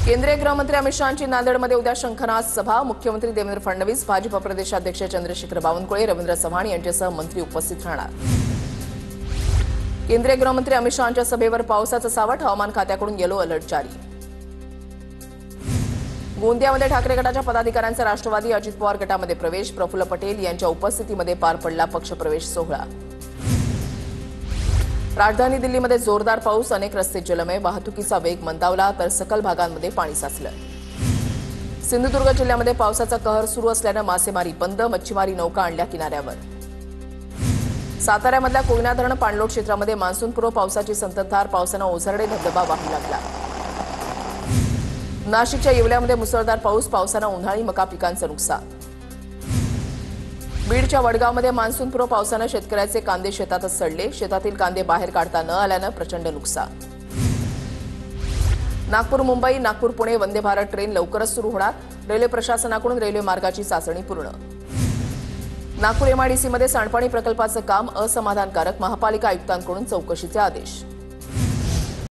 केंद्रीय गृहमंत्री अमित शहांची नांदेडमध्ये उद्या शंखनाद सभा। मुख्यमंत्री देवेंद्र फडणवीस, भाजप प्रदेशाध्यक्ष चंद्रशेखर बावनकुळे, रवींद्र चव्हाण यांच्यासह मंत्री उपस्थित राहणार। केंद्रीय गृहमंत्री अमित शहांच्या सभेवर पावसाचं सावट, हवामान खात्याकडून येलो अलर्ट जारी। गोंदियामध्ये ठाकरे गटाच्या पदाधिकाऱ्यांचा राष्ट्रवादी अजित पवार गटामध्ये प्रवेश, प्रफुल्ल पटेल यांच्या उपस्थितीमध्ये पार पडला पक्षप्रवेश सोहळा। राजधानी दिल्लीमध्ये जोरदार पाऊस, अनेक रस्ते जलमय, वाहतुकीचा वेग मंदावला तर सखल भागांमध्ये पाणी साचलं। सिंधुदुर्ग जिल्ह्यामध्ये पावसाचा कहर सुरू असल्यानं मासेमारी बंद, मच्छीमारी नौका आणल्या किनाऱ्यावर। साताऱ्यामधल्या कोयना धरण पाणलोट क्षेत्रामध्ये मान्सूनपूर्व पावसाची संततधार, पावसानं ओझरडे धबधबा वाहू लागला। नाशिकच्या येवल्यामध्ये मुसळधार पाऊस, पावसानं उन्हाळी मका पिकांचं नुकसान। बीडच्या वडगावमध्ये मान्सूनपूर्व पावसानं शेतकऱ्याचे कांदे शेतातच सडले, शेतातील कांदे बाहेर काढता न आल्यानं प्रचंड नुकसान। नागपूर मुंबई, नागपूर पुणे वंदे भारत ट्रेन लवकरच सुरू होणार, रेल्वे प्रशासनाकडून रेल्वे मार्गाची चाचणी पूर्ण। नागपूर एमआयडीसीमध्ये सांडपाणी प्रकल्पाचं काम असमाधानकारक, महापालिका आयुक्तांकडून चौकशीचे आदेश।